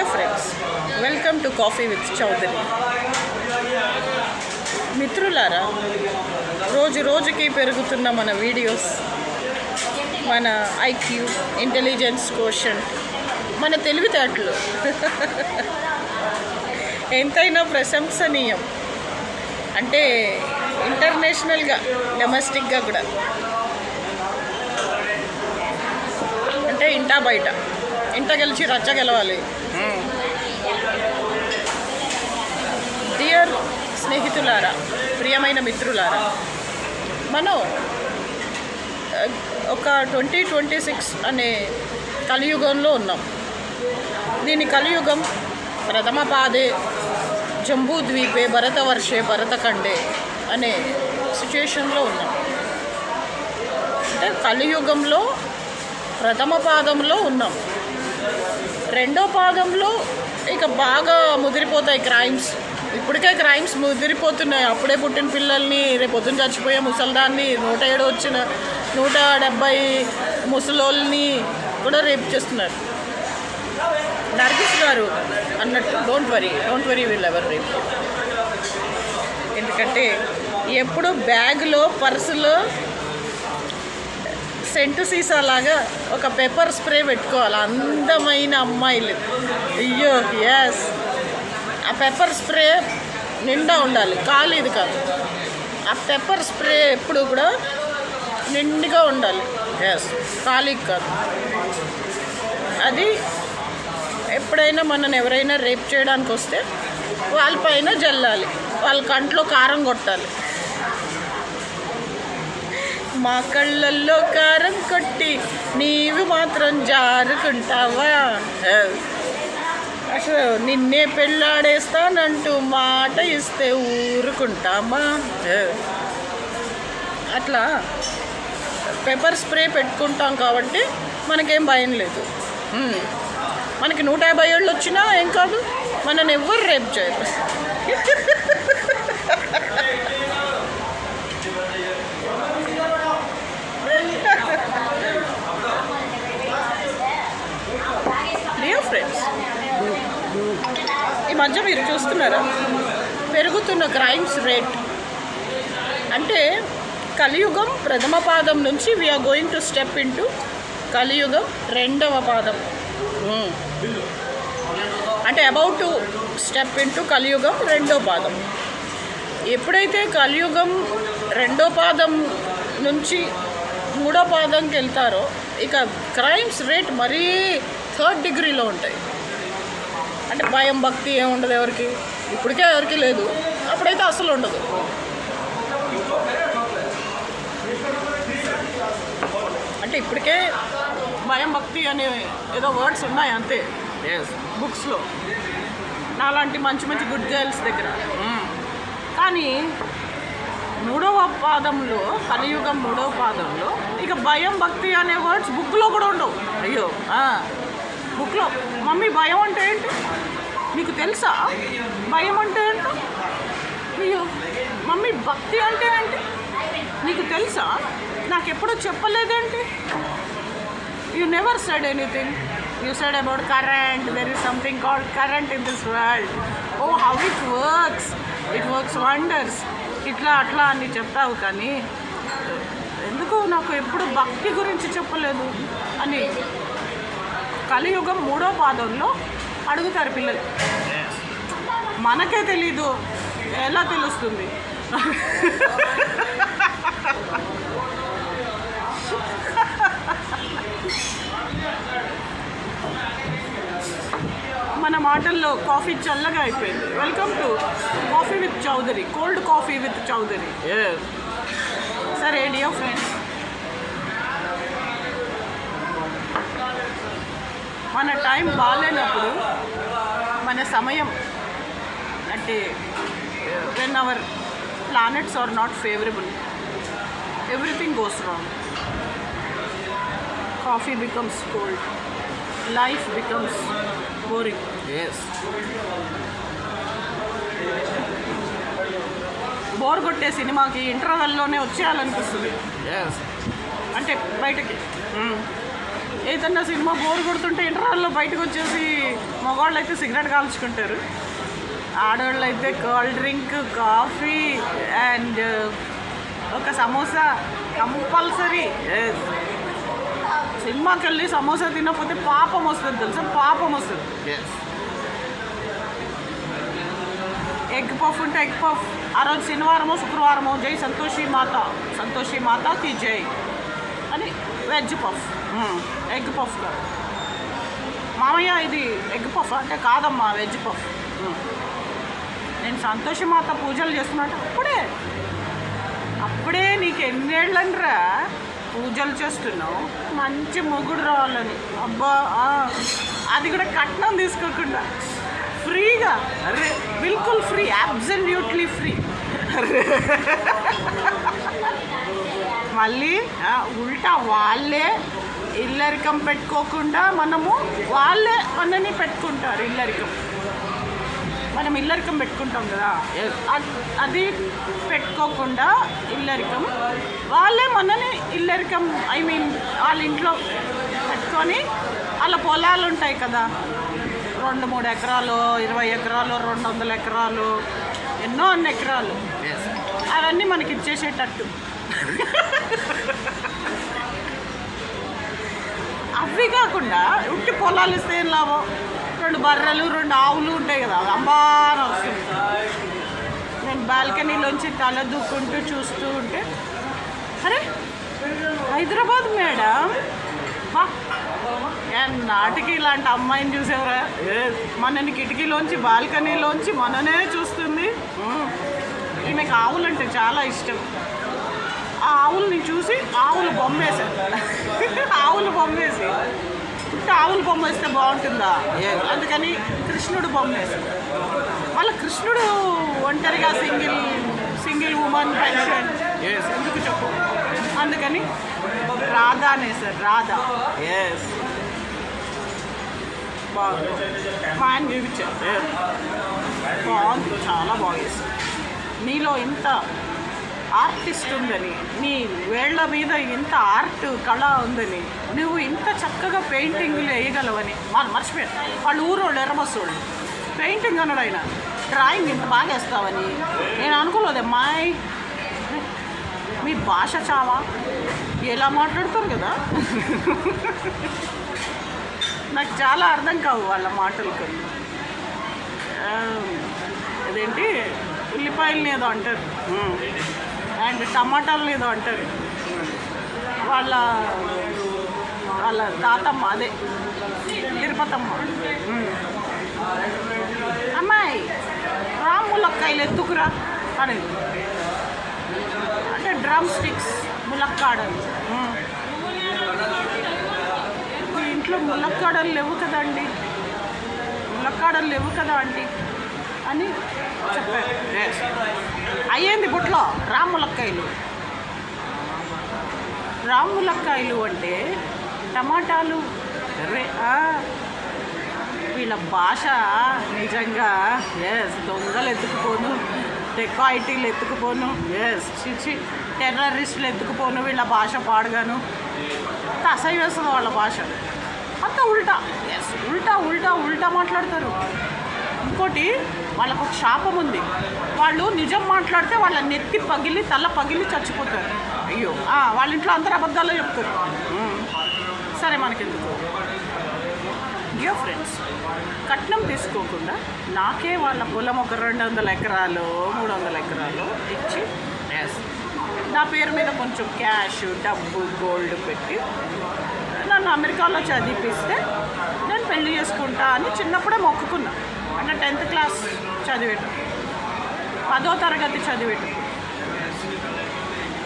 Dear friends, welcome to coffee with Chowdary. మిత్రులారా, రోజు రోజుకి పెరుగుతున్న మన వీడియోస్, మన ఐక్యూ, ఇంటెలిజెన్స్ కోషంట్, మన తెలివితేటలు ఎంతైనా ప్రశంసనీయం. అంటే ఇంటర్నేషనల్గా, డొమెస్టిక్గా కూడా, అంటే ఇంటా బయట ఇంట గెలిచి రచ్చ గెలవాలి. డియర్ స్నేహితులారా, ప్రియమైన మిత్రులారా, మనం ఒక 2026 అనే కలియుగంలో ఉన్నాం. దీని కలియుగం ప్రథమ పాదే జంబూద్వీపే భరతవర్షే భరతఖండే అనే సిచ్యుయేషన్లో ఉన్నాం. అంటే కలియుగంలో ప్రథమ పాదంలో ఉన్నాం. రెండో పాదంలో ఇక బాగా ముదిరిపోతాయి క్రైమ్స్. ఇప్పటికే క్రైమ్స్ ముదిరిపోతున్నాయి. అప్పుడే పుట్టిన పిల్లల్ని, రేపు పొద్దున్న చచ్చిపోయే ముసల్దాన్ని, 107 వచ్చిన 170 ముసలోళ్ళని కూడా రేపు చేస్తున్నారు. నర్గిస్ గారు అన్నట్టు don't worry will ever rape. ఎందుకంటే ఎప్పుడు బ్యాగ్లో, పర్సులో సెంటు సీసాలాగా ఒక పెప్పర్ స్ప్రే పెట్టుకోవాలి. అందమైన అమ్మాయిలు, అయ్యో ఎస్, ఆ పెప్పర్ స్ప్రే నిండా ఉండాలి, ఖాళీది కాదు. ఆ పెప్పర్ స్ప్రే ఎప్పుడు కూడా నిండుగా ఉండాలి, ఎస్, ఖాళీకి కాదు. అది ఎప్పుడైనా మనని ఎవరైనా రేప్ చేయడానికి వస్తే వాళ్ళపైన జల్లాలి, వాళ్ళ కంట్లో కారం కొట్టాలి. మా కళ్ళల్లో కారం కొట్టి నీవు మాత్రం జారుకుంటావా, అసలు నిన్నే పెళ్ళాడేస్తానంటూ మాట ఇస్తే ఊరుకుంటామా. అట్లా పెప్పర్ స్ప్రే పెట్టుకుంటాం కాబట్టి మనకేం భయం లేదు. మనకి 150 ఏళ్ళు వచ్చినా ఏం కాదు, మనని ఎవ్వరు రేపు చేయరు. డియర్ ఫ్రెండ్స్, ఈ మధ్య మీరు చూస్తున్నారా పెరుగుతున్న క్రైమ్స్ రేట్. అంటే కలియుగం ప్రథమ పాదం నుంచి we are going to step into కలియుగం రెండవ పాదం. అంటే అబౌట్ టు స్టెప్ ఇంటూ కలియుగం రెండో పాదం. ఎప్పుడైతే కలియుగం రెండో పాదం నుంచి మూడో పాదంకి వెళ్తారో ఇక క్రైమ్స్ రేట్ మరీ 3rd డిగ్రీలో ఉంటాయి. అంటే భయం, భక్తి ఏముండదు ఎవరికి. ఇప్పటికే ఎవరికి లేదు, అప్పుడైతే అసలు ఉండదు. అంటే ఇప్పటికే భయం, భక్తి అనే ఏదో వర్డ్స్ ఉన్నాయి అంతే బుక్స్లో, నాలాంటి మంచి మంచి గుడ్ గర్ల్స్ దగ్గర. కానీ మూడవ పాదంలో, కలియుగం మూడవ పాదంలో ఇక భయం, భక్తి అనే వర్డ్స్ బుక్లో కూడా ఉండవు. అయ్యో, బుక్లో మమ్మీ భయం అంటే ఏంటి నీకు తెలుసా, భయం అంటే ఏంటో, అయ్యో మమ్మీ భక్తి అంటే ఏంటి నీకు తెలుసా, నాకు ఎప్పుడూ చెప్పలేదేంటి. You never said anything. You said about current. There is something called current in this world. Oh, how it works. It works wonders. ఇట్లా అట్లా అని చెప్తావు, కానీ ఎందుకు నాకు ఎప్పుడు భక్తి గురించి చెప్పలేదు అని కలియుగం మూడో పాదంలో అడుగుతారు పిల్లలు. మనకే తెలీదు, ఎలా తెలుస్తుంది? మన మాటల్లో కాఫీ చల్లగా అయిపోయింది. Welcome to coffee with Chowdary, cold coffee with Chowdary. సరే డియర్ ఫ్రెండ్స్, మన టైం బాగాలేనప్పుడు, మన సమయం అంటే when our planets are not favourable, everything goes wrong. Coffee becomes cold, life becomes boring. Yes. Bore కొట్టే సినిమాకి ఇంటర్వెల్లోనే వచ్చేయాలనిపిస్తుంది. Yes. అంటే బయటకి ఏదన్నా సినిమా బోర్ కొడుతుంటే ఇంటర్వెల్లో బయటకు వచ్చేసి మగవాళ్ళు అయితే సిగరెట్ కాల్చుకుంటారు, ఆడవాళ్ళు అయితే కోల్డ్ డ్రింక్, కాఫీ అండ్ ఒక సమోసా కంపల్సరీ. సినిమాకి వెళ్ళి సమోసా తినకపోతే పాపం వస్తుంది తెలుసా, పాపం వస్తుంది. ఎగ్ పఫ్ ఉంటే ఎగ్ పఫ్, ఆ రోజు శనివారమో శుక్రవారమో జై సంతోషి మాతకి జై అని వెజ్ పఫ్, ఎగ్ పఫ్ కాదు మామయ్య, ఇది ఎగ్ పఫ్ అంటే కాదమ్మా వెజ్ పఫ్. నేను సంతోషి మాత పూజలు చేస్తున్నట్టు అప్పుడే నీకు ఎన్నేళ్ళనరా పూజలు చేస్తున్నావు, మంచి మొగుడు రావాలని. అబ్బా అది కూడా కట్నం తీసుకోకుండా ఫ్రీగా, అరే బిల్కుల్ ఫ్రీ, అబ్సల్యూట్లీ ఫ్రీ. మళ్ళీ ఉల్టా వాళ్ళే ఇల్లరికం పెట్టుకోకుండా వాళ్ళే మనని పెట్టుకుంటారు ఇల్లరికం. మనం ఇల్లరికం పెట్టుకుంటాం కదా, అది పెట్టుకోకుండా ఇల్లరికం వాళ్ళే మనని ఇల్లరికం, ఐ మీన్ వాళ్ళ ఇంట్లో పెట్టుకొని వాళ్ళ పొలాలు ఉంటాయి కదా, 2-3 ఎకరాలు, 20 ఎకరాలు, 200 ఎకరాలు, అన్ని ఎకరాలు, అవన్నీ మనకి ఇచ్చేసేటట్టు. అవి కాకుండా ఉట్టి పొలాలు ఇస్తే ఏం లాభం, 2 బర్రెలు 2 ఆవులు ఉంటాయి కదా, అంబాన వస్తుంది. నేను బాల్కనీలోంచి తల దూకుంటూ చూస్తూ ఉంటే, అరే హైదరాబాద్ మేడం, నాటికి ఇలాంటి అమ్మాయిని చూసేవరా, మనని కిటికీలోంచి బాల్కనీలోంచి మననే చూస్తుంది. ఈమెకు ఆవులు అంటే చాలా ఇష్టం. ఆ ఆవుల్ని చూసి ఆవులు బొమ్మేశారు, ఆవులు బొమ్మేసి ఆవులు బొమ్మ వేస్తే బాగుంటుందా, అందుకని కృష్ణుడు బొమ్మ వేశారు. వాళ్ళ కృష్ణుడు ఒంటరిగా సింగిల్ ఉమెన్ పెన్షన్ ఎందుకు చెప్పు, అందుకని రాధా అనేసారు, రాధా. బాగుంది, మా ఆయన చూపించారు, బాగుంది, చాలా బాగేస్తుంది. నీలో ఇంత ఆర్టిస్ట్ ఉందని, నీ వేళ్ల మీద ఇంత ఆర్ట్ కళ ఉందని, నువ్వు ఇంత చక్కగా పెయింటింగ్లు వేయగలవని మర్చిపోయాను. వాళ్ళు ఊరోళ్ళు ఎర్రబస్సోళ్ళు పెయింటింగ్ అన్నాడు ఆయన, డ్రాయింగ్ ఇంత బాగా వేస్తావని నేను అనుకోలేదు. అమ్మాయి మీ భాష చాలా ఎలా మాట్లాడతారు కదా, నాకు చాలా అర్థం కావు వాళ్ళ మాటలు కొన్ని. అదేంటి ఉల్లిపాయలని ఏదో అంటారు అండ్ టమాటాలని ఏదో అంటారు. వాళ్ళ తాతమ్మ, అదే తిరుపతమ్మ, అమ్మాయి ములక్కాయలు ఎత్తుకురా అనేది, అంటే డ్రమ్ స్టిక్స్ ములక్కాడలు. మీ ఇంట్లో ములక్కాడలు లేవు కదండి, ములక్కాడలు లేవు కదా అండి అని చెప్పారు. అయ్యింది బుట్లో రాములక్కాయలు. రాములక్కాయలు అంటే టమాటాలు. వీళ్ళ భాష నిజంగా దొంగలు ఎత్తుకుపోను, డెకాయిటీలు ఎత్తుకుపోను, టెర్రరిస్టులు ఎత్తుకుపోను, వీళ్ళ భాష పాడగాను అంత అసహ్యం వేస్తుంది వాళ్ళ భాష. అంత ఉల్టా ఉల్టా ఉల్టా ఉల్టా మాట్లాడతారు. ఇంకోటి వాళ్ళకు ఒక శాపం ఉంది, వాళ్ళు నిజం మాట్లాడితే వాళ్ళ నెత్తి పగిలి తల పగిలి చచ్చిపోతారు. అయ్యో వాళ్ళ ఇంట్లో అందరు అబద్ధాలు చెప్తారు. సరే మనకెందుకు. డియర్ ఫ్రెండ్స్, కట్నం తీసుకోకుండా నాకే వాళ్ళ పొలం ఒక 200 ఎకరాలు 300 ఎకరాలు ఇచ్చి నా పేరు మీద కొంచెం క్యాష్, డబ్బు, గోల్డ్ పెట్టి నన్ను అమెరికాలో చదివిపిస్తే నేను పెళ్లి చేసుకుంటా అని చిన్నప్పుడే మొక్కుకున్నా. అంటే 10th క్లాస్ చదివేటం, 10వ తరగతి చదివేటం.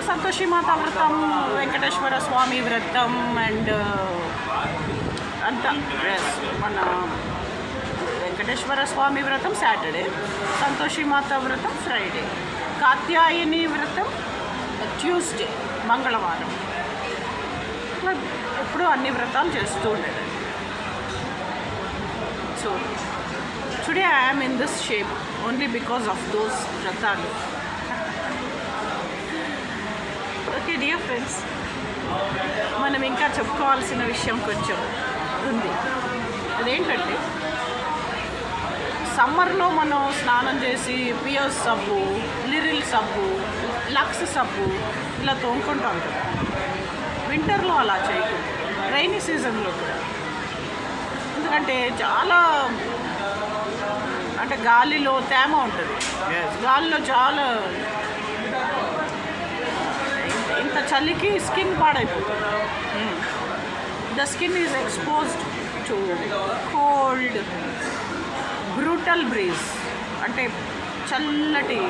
సంతోషి మాత వ్రతం, వెంకటేశ్వర స్వామి వ్రతం అండ్ అంతా. మన వెంకటేశ్వర స్వామి వ్రతం సాటర్డే, సంతోషి మాత వ్రతం ఫ్రైడే, కాత్యాయని వ్రతం ట్యూస్డే మంగళవారం. ఎప్పుడూ అన్ని వ్రతాలు చేస్తూ ఉండేది. So today I am in this shape only because of those వ్రతాలు. Okay dear friends, మనం ఇంకా చెప్పుకోవాల్సిన విషయం కొంచెం ఉంది. అదేంటంటే సమ్మర్లో మనం స్నానం చేసి పియర్స్ సబ్బు, లిరిల్ సబ్బు, లక్స్ సబ్బు ఇలా తోముకుంటాం కదా. వింటర్లో అలా చేయకూడదు, రైనీ సీజన్లో కూడా. ఎందుకంటే చాలా అంటే గాలిలో తేమ ఉంటుంది, గాలిలో చాలా ఇంత చలికి స్కిన్ పాడైపోతుంది. The skin is exposed to cold brutal breeze, అంటే చల్లటి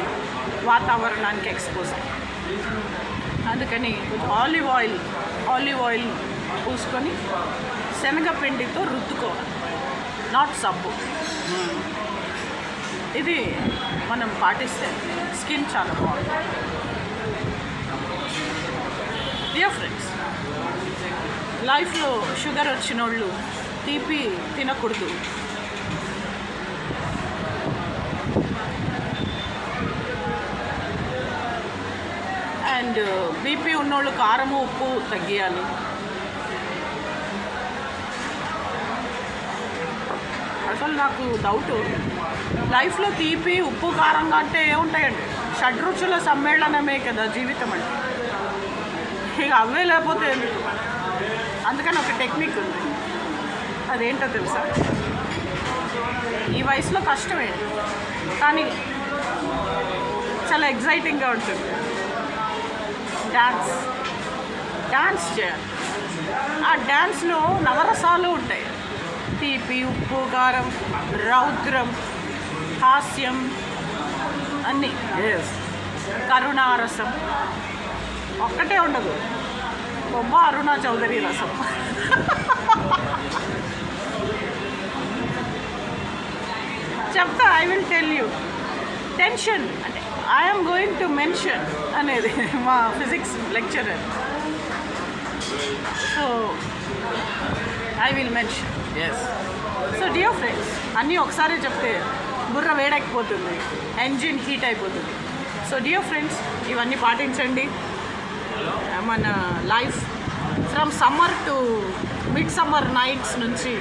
వాతావరణానికి ఎక్స్పోజ్. అందుకని ఆలివ్ ఆయిల్ పూసుకొని శనగపిండితో రుద్దుకోవాలి, నాట్ సబ్బు. ఇది మనం పాటిస్తే స్కిన్ చాలా బాగుంటుంది. డియర్ ఫ్రెండ్స్, లైఫ్లో షుగర్ వచ్చిన వాళ్ళు తీపి తినకూడదు. అండ్ బీపీ ఉన్నోళ్ళు కారము ఉప్పు తగ్గియాలి. అసలు నాకు డౌట్, లైఫ్లో తీపి ఉప్పు కారంగా అంటే ఏముంటాయండి? షడ్రుచుల సమ్మేళనమే కదా జీవితం అంటే. ఇక అవే లేకపోతే ఎందుకు? అందుకని ఒక టెక్నిక్ ఉంది, అదేంటో తెలుసా? ఈ వయసులో కష్టమే, కానీ చాలా ఎగ్జైటింగ్గా ఉంటుంది. డ్యాన్స్ చేయాలి. ఆ డ్యాన్స్లో నవరసాలు ఉంటాయి, తీపి, ఉప్పు, కారం, రౌద్రం, హాస్యం అన్నీ, కరుణారసం ఒక్కటే ఉండదు. బొమ్మ అరుణా చౌదరి రసం. చెప్తా, I will tell you. Tension అంటే ఐఎమ్ గోయింగ్ టు మెన్షన్ అనేది మా physics lecturer. So I will mention. So dear friends, అన్నీ ఒకసారి చెప్తే బుర్ర వేడెక్కిపోతుంది, ఎంజిన్ హీట్ అయిపోతుంది. సో డియర్ ఫ్రెండ్స్, ఇవన్నీ పాటించండి. మన life from summer to mid summer nights నుంచి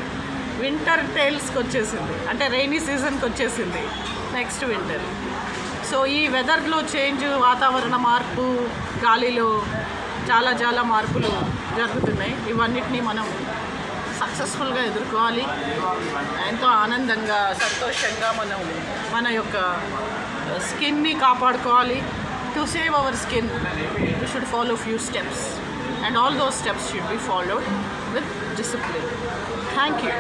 వింటర్ టైల్స్కి వచ్చేసింది, అంటే రైనీ సీజన్కి వచ్చేసింది, నెక్స్ట్ వింటర్. సో ఈ వెదర్లో చేంజ్, వాతావరణ మార్పు, గాలిలో చాలా చాలా మార్పులు జరుగుతున్నాయి. ఇవన్నిటినీ మనం సక్సెస్ఫుల్గా ఎదుర్కోవాలి. ఎంతో ఆనందంగా, సంతోషంగా మనం మన యొక్క స్కిన్ని కాపాడుకోవాలి. To save our skin, we should follow few steps, and all those steps should be followed with discipline. Thank you.